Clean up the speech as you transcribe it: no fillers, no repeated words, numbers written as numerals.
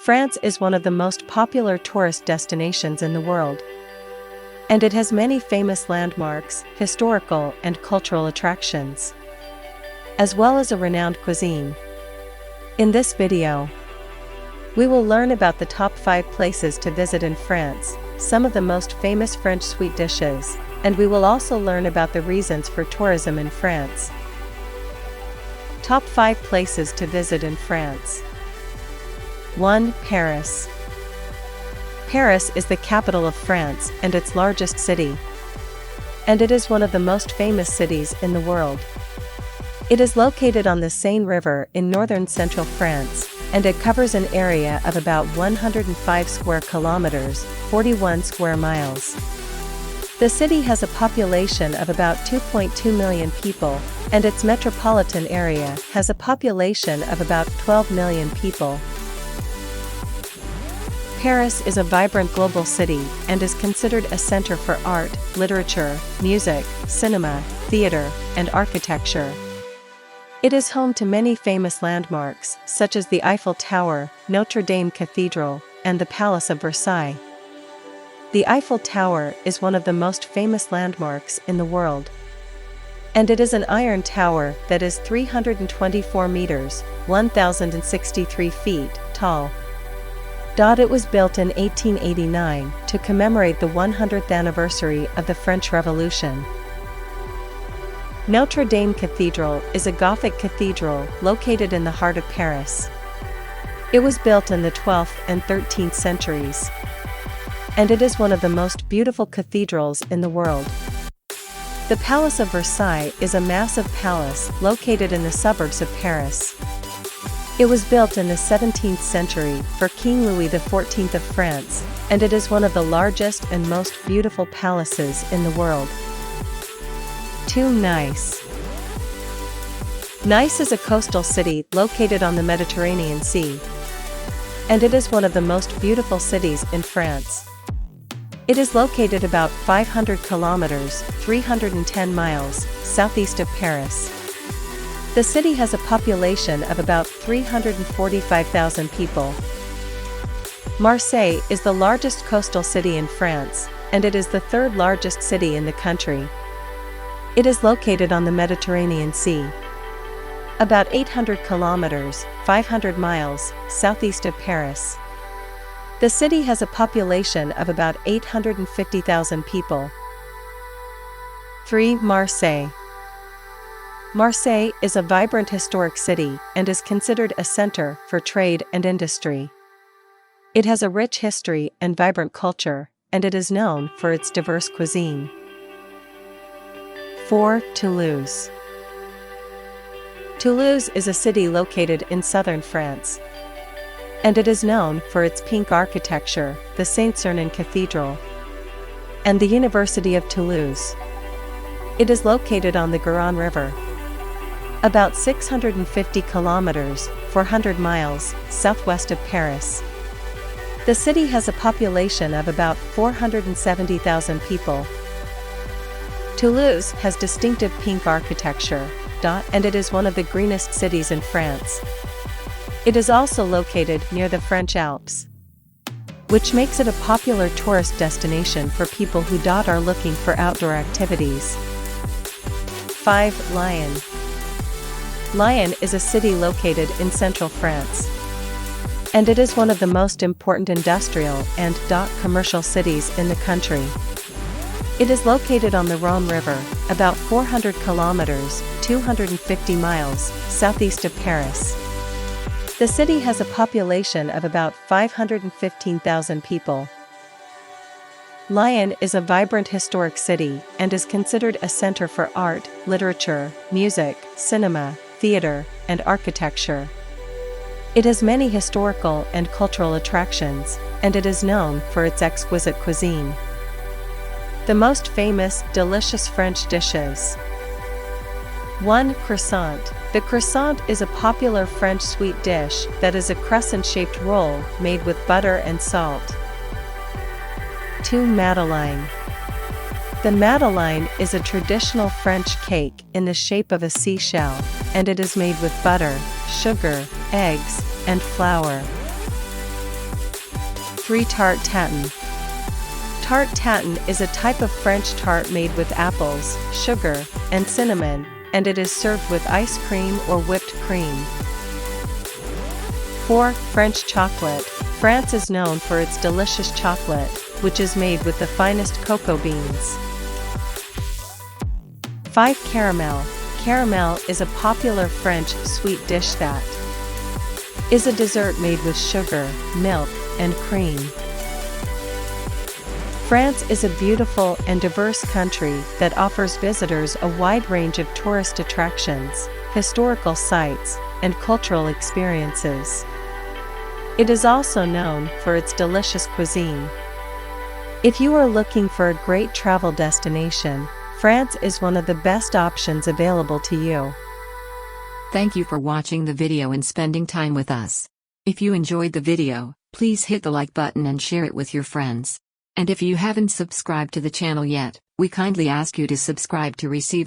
France is one of the most popular tourist destinations in the world. And it has many famous landmarks, historical and cultural attractions, as well as a renowned cuisine. In this video, we will learn about the top 5 places to visit in France, some of the most famous French sweet dishes, and we will also learn about the reasons for tourism in France. Top 5 places to visit in France. 1. Paris. Paris is the capital of France and its largest city. And it is one of the most famous cities in the world. It is located on the Seine River in northern central France, and it covers an area of about 105 square kilometers, 41 square miles. The city has a population of about 2.2 million people, and its metropolitan area has a population of about 12 million people. Paris is a vibrant global city and is considered a center for art, literature, music, cinema, theater, and architecture. It is home to many famous landmarks, such as the Eiffel Tower, Notre Dame Cathedral, and the Palace of Versailles. The Eiffel Tower is one of the most famous landmarks in the world. And it is an iron tower that is 324 meters, 1,063 feet, tall. It was built in 1889 to commemorate the 100th anniversary of the French Revolution. Notre Dame Cathedral is a Gothic cathedral located in the heart of Paris. It was built in the 12th and 13th centuries. And it is one of the most beautiful cathedrals in the world. The Palace of Versailles is a massive palace located in the suburbs of Paris. It was built in the 17th century for King Louis XIV of France, and it is one of the largest and most beautiful palaces in the world. 2. Nice. Nice is a coastal city located on the Mediterranean Sea. And it is one of the most beautiful cities in France. It is located about 500 kilometers, 310 miles, southeast of Paris. The city has a population of about 345,000 people. Marseille is the largest coastal city in France, and it is the third largest city in the country. It is located on the Mediterranean Sea, about 800 kilometers, 500 miles, southeast of Paris. The city has a population of about 850,000 people. 3. Marseille. Marseille is a vibrant historic city and is considered a center for trade and industry. It has a rich history and vibrant culture, and it is known for its diverse cuisine. 4. Toulouse. Toulouse is a city located in southern France. And it is known for its pink architecture, the Saint-Sernin Cathedral, and the University of Toulouse. It is located on the Garonne River, about 650 kilometers, 400 miles, southwest of Paris. The city has a population of about 470,000 people. Toulouse has distinctive pink architecture, and it is one of the greenest cities in France. It is also located near the French Alps, which makes it a popular tourist destination for people who are looking for outdoor activities. 5. Lyon. Lyon is a city located in central France. And it is one of the most important industrial and commercial cities in the country. It is located on the Rhone River, about 400 kilometers, 250 miles, southeast of Paris. The city has a population of about 515,000 people. Lyon is a vibrant historic city and is considered a center for art, literature, music, cinema, theater, and architecture. It has many historical and cultural attractions, and it is known for its exquisite cuisine. The most famous, delicious French dishes. 1. Croissant. The croissant is a popular French sweet dish that is a crescent-shaped roll made with butter and salt. 2. Madeleine. The madeleine is a traditional French cake in the shape of a seashell, and it is made with butter, sugar, eggs, and flour. 3. Tarte tatin. Tarte tatin is a type of French tart made with apples, sugar, and cinnamon, and it is served with ice cream or whipped cream. 4. French chocolate. France is known for its delicious chocolate, which is made with the finest cocoa beans. 5. Caramel. Caramel is a popular French sweet dish that is a dessert made with sugar, milk, and cream. France is a beautiful and diverse country that offers visitors a wide range of tourist attractions, historical sites, and cultural experiences. It is also known for its delicious cuisine. If you are looking for a great travel destination, France is one of the best options available to you. Thank you for watching the video and spending time with us. If you enjoyed the video, please hit the like button and share it with your friends. And if you haven't subscribed to the channel yet, we kindly ask you to subscribe to receive all